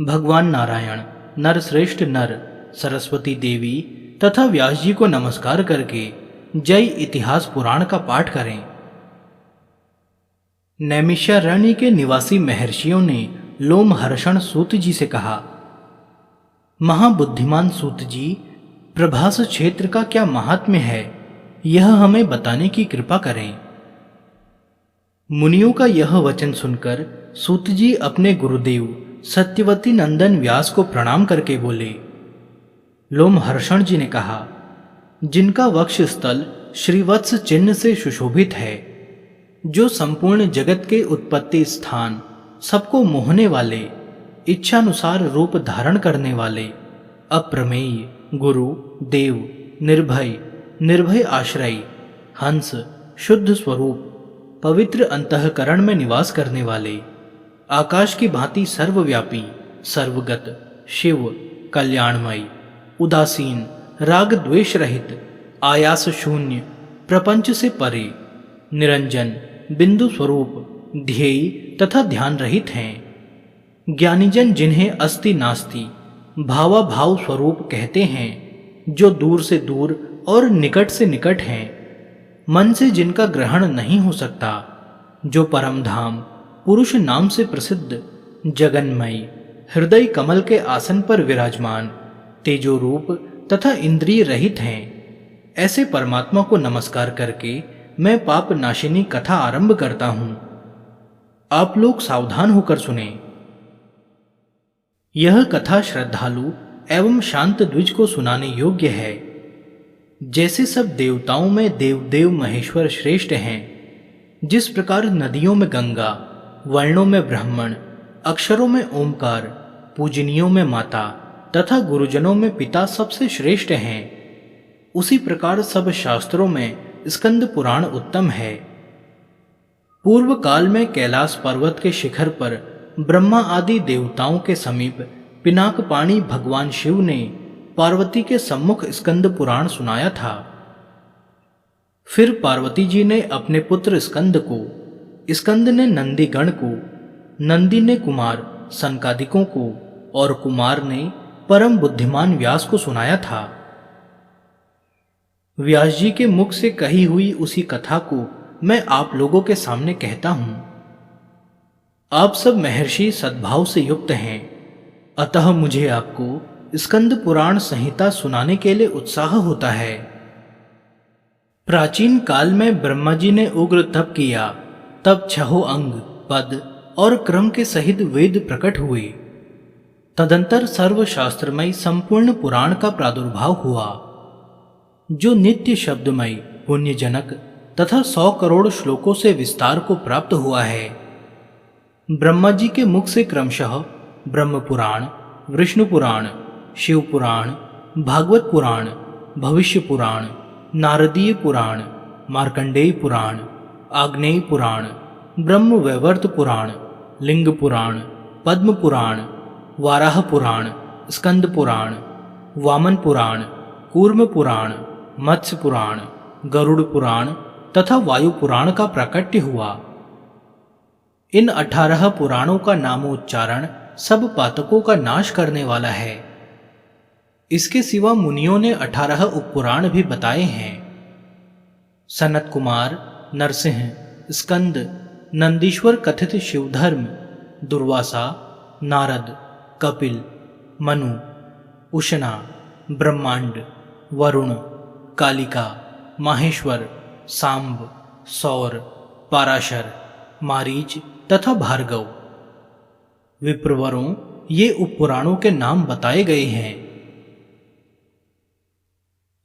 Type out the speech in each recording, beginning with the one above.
भगवान नारायण, नरश्रेष्ठ नर, सरस्वती देवी तथा व्यास जी को नमस्कार करके जय इतिहास पुराण का पाठ करें। नैमिषारण्य के निवासी महर्षियों ने लोमहर्षण सूत जी से कहा, महाबुद्धिमान सूत जी, प्रभास क्षेत्र का क्या महात्म्य है, यह हमें बताने की कृपा करें। मुनियों का यह वचन सुनकर सूत जी अपने गुरुदेव सत्यवती नंदन व्यास को प्रणाम करके बोले। लोमहर्षण जी ने कहा, जिनका वक्ष स्थल श्रीवत्स चिन्ह से सुशोभित है, जो संपूर्ण जगत के उत्पत्ति स्थान, सबको मोहने वाले, इच्छानुसार रूप धारण करने वाले, अप्रमेय, गुरु, देव, निर्भय, निर्भय आश्रय, हंस, शुद्ध स्वरूप, पवित्र अंतःकरण में निवास करने वाले, आकाश की भांति सर्वव्यापी, सर्वगत, शिव, कल्याणमय, उदासीन, राग द्वेष रहित, आयास शून्य, प्रपंच से परे, निरंजन, बिंदु स्वरूप, ध्येय तथा ध्यान रहित हैं। ज्ञानीजन जिन्हें अस्ति नास्ति भावाभाव स्वरूप कहते हैं, जो दूर से दूर और निकट से निकट हैं, मन से जिनका ग्रहण नहीं हो सकता, जो परम धाम पुरुष नाम से प्रसिद्ध, जगन्मय, हृदय कमल के आसन पर विराजमान, तेजो रूप तथा इंद्रिय रहित हैं, ऐसे परमात्मा को नमस्कार करके मैं पाप नाशिनी कथा आरंभ करता हूं। आप लोग सावधान होकर सुने। यह कथा श्रद्धालु एवं शांत द्विज को सुनाने योग्य है। जैसे सब देवताओं में देवदेव महेश्वर श्रेष्ठ हैं, जिस प्रकार नदियों में गंगा, वर्णों में ब्राह्मण, अक्षरों में ओमकार, पूजनियों में माता तथा गुरुजनों में पिता सबसे श्रेष्ठ हैं, उसी प्रकार सब शास्त्रों में स्कंद पुराण उत्तम है। पूर्व काल में कैलाश पर्वत के शिखर पर ब्रह्मा आदि देवताओं के समीप पिनाकपाणी भगवान शिव ने पार्वती के सम्मुख स्कंद पुराण सुनाया था। फिर पार्वती जी ने अपने पुत्र स्कंद को, स्कंद ने नंदीगण को, नंदी ने कुमार सनकादिकों को और कुमार ने परम बुद्धिमान व्यास को सुनाया था। व्यास जी के मुख से कही हुई उसी कथा को मैं आप लोगों के सामने कहता हूं। आप सब महर्षि सद्भाव से युक्त हैं, अतः मुझे आपको स्कंद पुराण संहिता सुनाने के लिए उत्साह होता है। प्राचीन काल में ब्रह्मा जी ने उग्र तप किया, तब छहो अंग, पद और क्रम के सहित वेद प्रकट हुए। तदंतर सर्वशास्त्रमय संपूर्ण पुराण का प्रादुर्भाव हुआ, जो नित्य शब्दमय, पुण्यजनक तथा 100 करोड़ श्लोकों से विस्तार को प्राप्त हुआ है। ब्रह्मा जी के मुख से क्रमशः ब्रह्म पुराण, विष्णु पुराण, शिव पुराण, भागवत पुराण, भविष्य पुराण, नारदीय पुराण, मार्कंडेय पुराण, आग्नेय पुराण, ब्रह्म वैवर्त पुराण, लिंग पुराण, पद्म पुराण, वाराह पुराण, स्कंद पुराण, वामन पुराण, कूर्म पुराण, मत्स्य पुराण, गरुड़ पुराण तथा वायु पुराण का प्राकट्य हुआ। इन 18 पुराणों का नामोच्चारण सब पातकों का नाश करने वाला है। इसके सिवा मुनियों ने 18 उपपुराण भी बताए हैं। सनत कुमार, नरसिंह, स्कंद, नंदीश्वर कथित शिवधर्म, दुर्वासा, नारद, कपिल, मनु, उशना, ब्रह्मांड, वरुण, कालिका, माहेश्वर, सांब, सौर, पाराशर, मारीच तथा भार्गव। विप्रवरों, ये उपपुराणों के नाम बताए गए हैं।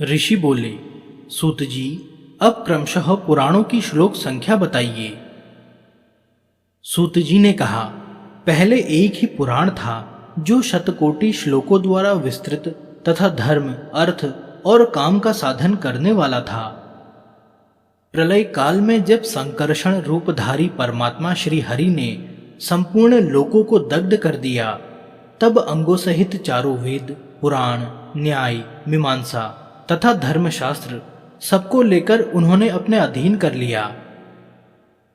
ऋषि बोले, सूत जी, अब क्रमशः पुराणों की श्लोक संख्या बताइए। सूत जी ने कहा, पहले एक ही पुराण था, जो शतकोटि श्लोकों द्वारा विस्तृत तथा धर्म, अर्थ और काम का साधन करने वाला था। प्रलय काल में जब संकर्षण रूपधारी परमात्मा श्री हरि ने संपूर्ण लोकों को दग्ध कर दिया, तब अंगों सहित चारों वेद, पुराण, न्याय, मीमांसा तथा धर्मशास्त्र सबको लेकर उन्होंने अपने अधीन कर लिया।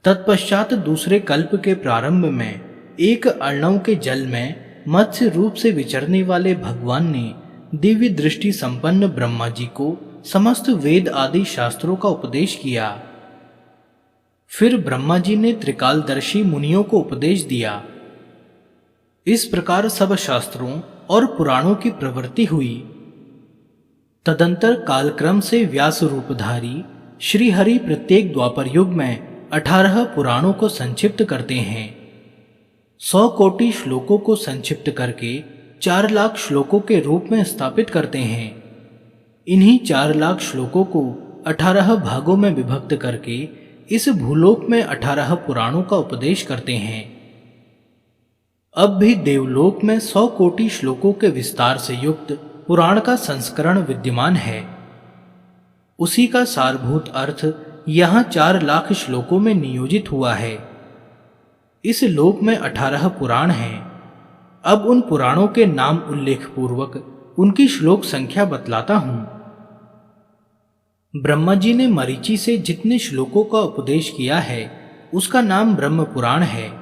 तत्पश्चात दूसरे कल्प के प्रारंभ में एक अर्णव के जल में मत्स्य रूप से विचरने वाले भगवान ने दिव्य दृष्टि संपन्न ब्रह्मा जी को समस्त वेद आदि शास्त्रों का उपदेश किया। फिर ब्रह्मा जी ने त्रिकालदर्शी मुनियों को उपदेश दिया। इस प्रकार सब शास्त्रों और पुराणों की प्रवृत्ति हुई। तदंतर कालक्रम से व्यास रूपधारी श्री हरि प्रत्येक द्वापर युग में 18 पुराणों को संक्षिप्त करते हैं। 100 कोटि श्लोकों को संक्षिप्त करके 4 लाख श्लोकों के रूप में स्थापित करते हैं। इन्हीं 4 लाख श्लोकों को 18 भागों में विभक्त करके इस भूलोक में 18 पुराणों का उपदेश करते हैं। अब भी देवलोक में 100 कोटि श्लोकों के विस्तार से युक्त पुराण का संस्करण विद्यमान है। उसी का सारभूत अर्थ यहाँ 4 लाख श्लोकों में नियोजित हुआ है। इस लोक में 18 पुराण हैं। अब उन पुराणों के नाम उल्लेख पूर्वक उनकी श्लोक संख्या बतलाता हूं। ब्रह्मा जी ने मरीचि से जितने श्लोकों का उपदेश किया है उसका नाम ब्रह्म पुराण है।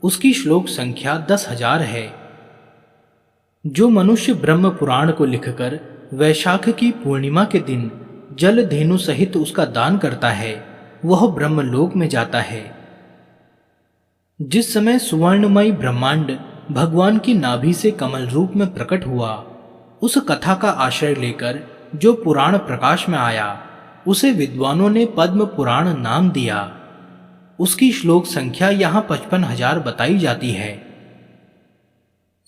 उसकी श्लोक संख्या 10,000 है। जो मनुष्य ब्रह्म पुराण को लिखकर वैशाख की पूर्णिमा के दिन जल धेनु सहित उसका दान करता है वह ब्रह्मलोक में जाता है। जिस समय सुवर्णमयी ब्रह्मांड भगवान की नाभि से कमल रूप में प्रकट हुआ, उस कथा का आश्रय लेकर जो पुराण प्रकाश में आया उसे विद्वानों ने पद्म पुराण नाम दिया। उसकी श्लोक संख्या यहाँ 55,000 बताई जाती है।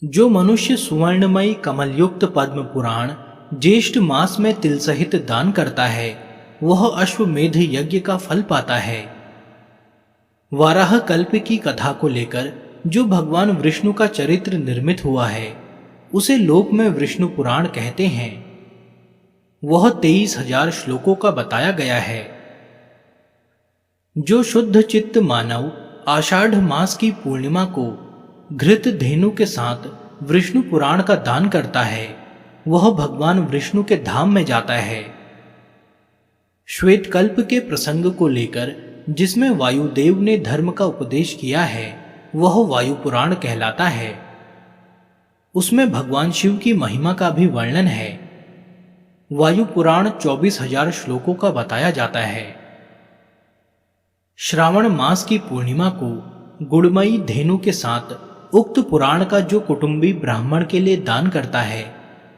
जो मनुष्य सुवर्णमयी कमलयुक्त पद्म पुराण ज्येष्ठ मास में तिल सहित दान करता है वह अश्वमेध यज्ञ का फल पाता है। वाराह कल्प की कथा को लेकर जो भगवान विष्णु का चरित्र निर्मित हुआ है उसे लोक में विष्णु पुराण कहते हैं। वह 23,000 श्लोकों का बताया गया है। जो शुद्ध चित्त मानव आषाढ़ मास की पूर्णिमा को घृत धेनु के साथ विष्णु पुराण का दान करता है वह भगवान विष्णु के धाम में जाता है। श्वेत कल्प के प्रसंग को लेकर जिसमें वायुदेव ने धर्म का उपदेश किया है वह वायु पुराण कहलाता है। उसमें भगवान शिव की महिमा का भी वर्णन है। वायु पुराण 24,000 श्लोकों का बताया जाता है। श्रावण मास की पूर्णिमा को गुड़मयी धेनु के साथ उक्त पुराण का जो कुटुंबी ब्राह्मण के लिए दान करता है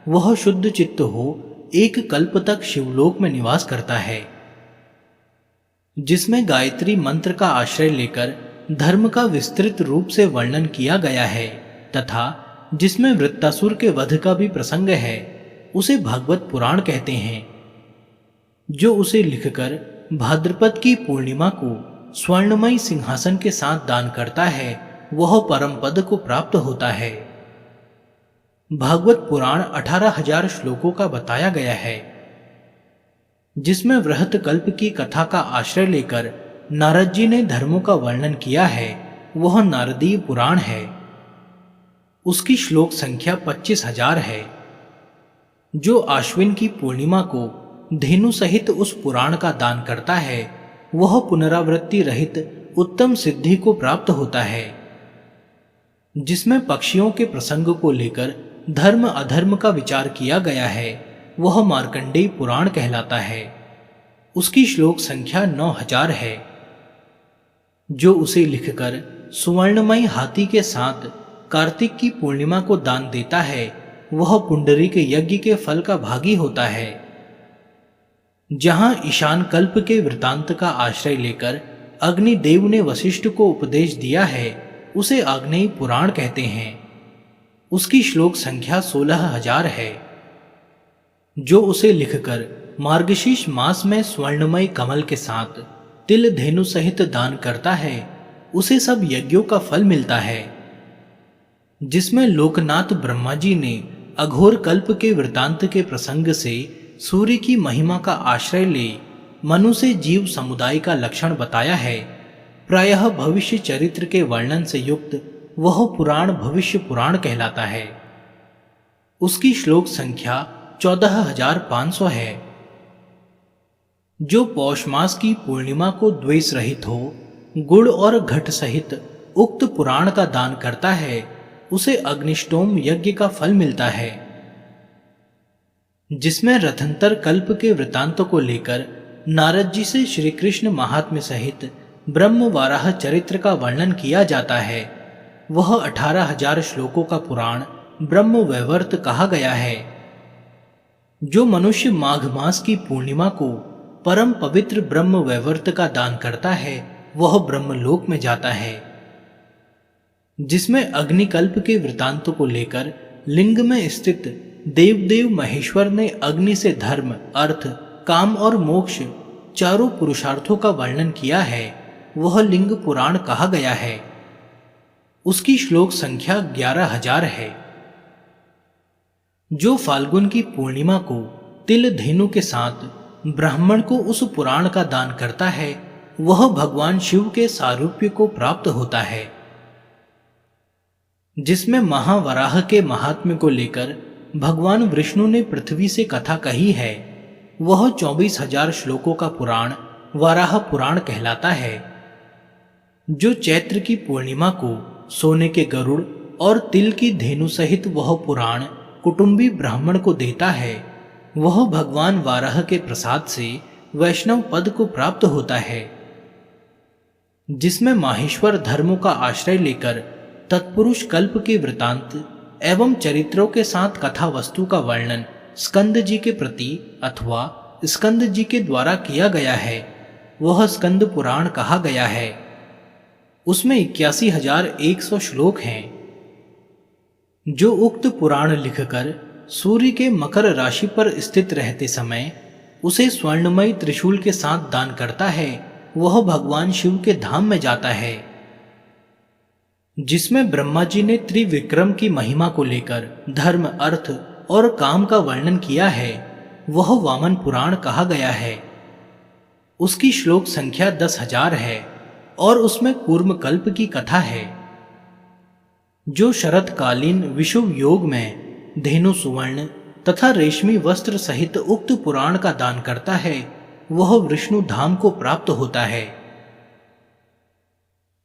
वह शुद्ध चित्त हो एक कल्प तक शिवलोक में निवास करता है। जिसमें गायत्री मंत्र का आश्रय लेकर धर्म का विस्तृत रूप से वर्णन किया गया है तथा जिसमें वृत्तासुर के वध का भी प्रसंग है उसे भागवत पुराण कहते हैं। जो उसे लिखकर भाद्रपद की पूर्णिमा को स्वर्णमयी सिंहासन के साथ दान करता है वह परम पद को प्राप्त होता है। भागवत पुराण 18,000 श्लोकों का बताया गया है। जिसमें वृहत कल्प की कथा का आश्रय लेकर नारद जी ने धर्मों का वर्णन किया है वह नारदीय पुराण है। उसकी श्लोक संख्या 25,000 है। जो आश्विन की पूर्णिमा को धेनु सहित उस पुराण का दान करता है वह पुनरावृत्ति रहित उत्तम सिद्धि को प्राप्त होता है। जिसमें पक्षियों के प्रसंग को लेकर धर्म अधर्म का विचार किया गया है वह मार्कंडेय पुराण कहलाता है। उसकी श्लोक संख्या 9,000 है। जो उसे लिखकर सुवर्णमयी हाथी के साथ कार्तिक की पूर्णिमा को दान देता है वह पुंडरीक यज्ञ के फल का भागी होता है। जहां ईशान कल्प के वृतांत का आश्रय लेकर अग्निदेव ने वशिष्ठ को उपदेश दिया है उसे आग्नेय पुराण कहते हैं। उसकी श्लोक संख्या 16,000 है। जो उसे लिखकर मार्गशीर्ष मास में स्वर्णमय कमल के साथ तिल धेनु सहित दान करता है उसे सब यज्ञों का फल मिलता है। जिसमें लोकनाथ ब्रह्मा जी ने अघोर कल्प के वृतांत के प्रसंग से सूर्य की महिमा का आश्रय ले मनु से जीव समुदाय का लक्षण बताया है। प्रायः भविष्य चरित्र के वर्णन से युक्त वह पुराण भविष्य पुराण कहलाता है। उसकी श्लोक संख्या 14,500 है। जो पौष मास की पूर्णिमा को द्वेष रहित हो गुड़ और घट सहित उक्त पुराण का दान करता है उसे अग्निष्टोम यज्ञ का फल मिलता है, जिसमें रथंतर कल्प के वृतांत को लेकर नारद जी से श्री कृष्ण महात्म्य सहित ब्रह्म वाराह चरित्र का वर्णन किया जाता है। वह 18,000 श्लोकों का पुराण ब्रह्म वैवर्त कहा गया है। जो मनुष्य माघ मास की पूर्णिमा को परम पवित्र ब्रह्म वैवर्त का दान करता है वह ब्रह्मलोक में जाता है, जिसमें अग्निकल्प के वृतांत को लेकर लिंग में स्थित देवदेव महेश्वर ने अग्नि से धर्म, अर्थ, काम और मोक्ष चारों पुरुषार्थों का वर्णन किया है। वह लिंग पुराण कहा गया है। उसकी श्लोक संख्या 11,000 है। जो फाल्गुन की पूर्णिमा को तिल धेनु के साथ ब्राह्मण को उस पुराण का दान करता है वह भगवान शिव के सारूप्य को प्राप्त होता है, जिसमें महावराह के महात्म्य को लेकर भगवान विष्णु ने पृथ्वी से कथा कही है। वह 24,000 श्लोकों का पुराण वराह पुराण कहलाता है। जो चैत्र की पूर्णिमा को सोने के गरुड़ और तिल की धेनु सहित वह पुराण कुटुंबी ब्राह्मण को देता है वह भगवान वाराह के प्रसाद से वैष्णव पद को प्राप्त होता है, जिसमें माहेश्वर धर्मों का आश्रय लेकर तत्पुरुष कल्प के वृतांत एवं चरित्रों के साथ कथा वस्तु का वर्णन स्कंद जी के प्रति अथवा स्कंद जी के द्वारा किया गया है वह स्कंद पुराण कहा गया है। उसमें 81,100 श्लोक हैं। जो उक्त पुराण लिखकर सूर्य के मकर राशि पर स्थित रहते समय उसे स्वर्णमयी त्रिशूल के साथ दान करता है वह भगवान शिव के धाम में जाता है, जिसमें ब्रह्मा जी ने त्रिविक्रम की महिमा को लेकर धर्म, अर्थ और काम का वर्णन किया है वह वामन पुराण कहा गया है। उसकी श्लोक संख्या 10,000 है और उसमें कूर्म कल्प की कथा है। जो शरतकालीन विषुव योग में धेनु सुवर्ण तथा रेशमी वस्त्र सहित उक्त पुराण का दान करता है वह विष्णु धाम को प्राप्त होता है,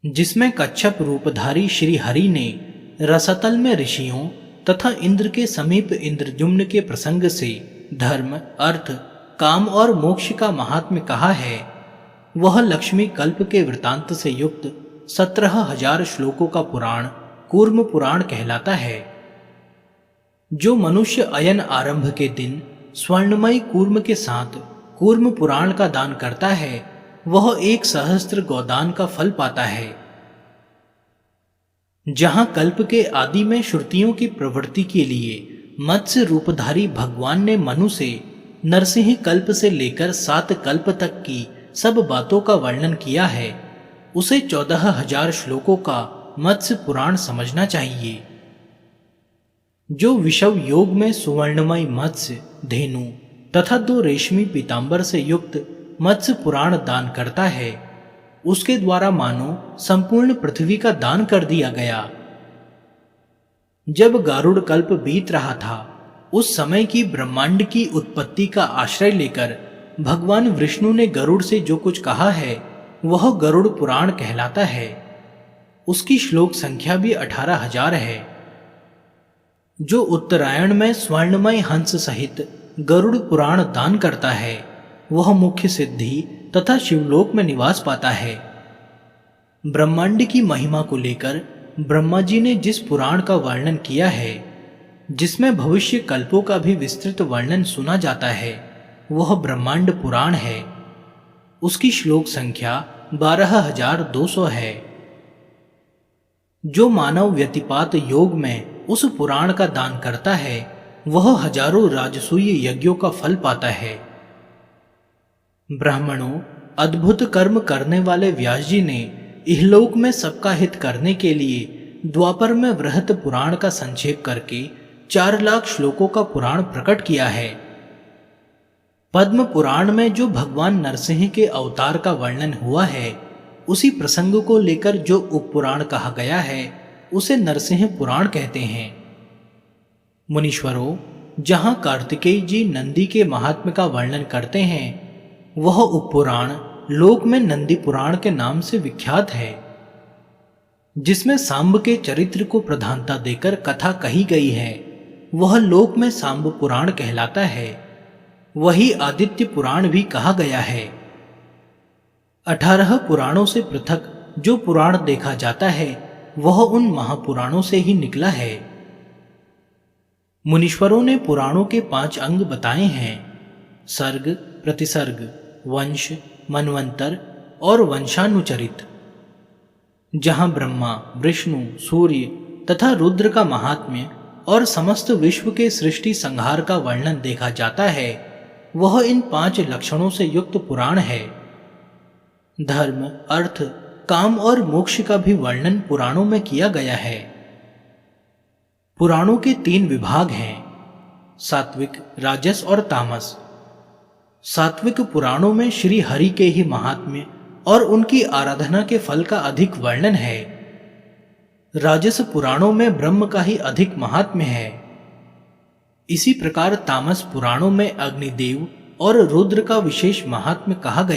जिसमें कच्छप रूपधारी श्री हरि ने रसतल में ऋषियों तथा इंद्र के समीप इंद्रजुम्न के प्रसंग से धर्म, अर्थ, काम और मोक्ष का महात्म्य कहा है। वह लक्ष्मी कल्प के वृतांत से युक्त 17,000 श्लोकों का पुराण कूर्म पुराण कहलाता है। जो मनुष्य अयन आरंभ के दिन स्वर्णमयी कूर्म के साथ कूर्म पुराण का दान करता है वह 1,000 गोदान का फल पाता है। जहां कल्प के आदि में श्रुतियों की प्रवृत्ति के लिए मत्स्य रूपधारी भगवान ने मनु से नरसिंह कल्प से लेकर 7 कल्प तक की सब बातों का वर्णन किया है उसे 14,000 श्लोकों का मत्स्य पुराण समझना चाहिए। जो विषव योग में सुवर्णमय मत्स्य, धेनु तथा 2 रेशमी पीतांबर से युक्त मत्स्य पुराण दान करता है उसके द्वारा मानो संपूर्ण पृथ्वी का दान कर दिया गया। जब गारुड़ कल्प बीत रहा था उस समय की ब्रह्मांड की उत्पत्ति का आश्रय लेकर भगवान विष्णु ने गरुड़ से जो कुछ कहा है वह गरुड़ पुराण कहलाता है। उसकी श्लोक संख्या भी 18,000 है। जो उत्तरायण में स्वर्णमय हंस सहित गरुड़ पुराण दान करता है वह मुख्य सिद्धि तथा शिवलोक में निवास पाता है। ब्रह्मांड की महिमा को लेकर ब्रह्मा जी ने जिस पुराण का वर्णन किया है जिसमें भविष्य कल्पों का भी विस्तृत वर्णन सुना जाता है वह ब्रह्मांड पुराण है। उसकी श्लोक संख्या 12,200 है। जो मानव व्यतिपात योग में उस पुराण का दान करता है वह हजारों राजसूय यज्ञों का फल पाता है। ब्राह्मणों, अद्भुत कर्म करने वाले व्यास जी ने इहलोक में सबका हित करने के लिए द्वापर में वृहत पुराण का संक्षेप करके 4 लाख श्लोकों का पुराण प्रकट किया है। पद्म पुराण में जो भगवान नरसिंह के अवतार का वर्णन हुआ है उसी प्रसंग को लेकर जो उपपुराण कहा गया है उसे नरसिंह पुराण कहते हैं। मुनीश्वरों, जहां कार्तिकेय जी नंदी के महात्म्य का वर्णन करते हैं वह उपपुराण लोक में नंदी पुराण के नाम से विख्यात है। जिसमें सांब के चरित्र को प्रधानता देकर कथा कही गई है, वह लोक में सांब पुराण कहलाता है। वही आदित्य पुराण भी कहा गया है। 18 पुराणों से पृथक जो पुराण देखा जाता है वह उन महापुराणों से ही निकला है। मुनीश्वरों ने पुराणों के 5 अंग बताए हैं: सर्ग, प्रतिसर्ग, वंश, मनवंतर और वंशानुचरित। जहां ब्रह्मा, विष्णु, सूर्य तथा रुद्र का महात्म्य और समस्त विश्व के सृष्टि संहार का वर्णन देखा जाता है, वह इन 5 लक्षणों से युक्त पुराण है। धर्म, अर्थ, काम और मोक्ष का भी वर्णन पुराणों में किया गया है। पुराणों के 3 विभाग हैं: सात्विक, राजस और तामस। सात्विक पुराणों में श्री हरि के ही महात्म्य और उनकी आराधना के फल का अधिक वर्णन है। राजस पुराणों में ब्रह्म का ही अधिक महात्म्य है। इसी प्रकार तामस पुराणों में अग्निदेव और रुद्र का विशेष महात्म्य कहा गया।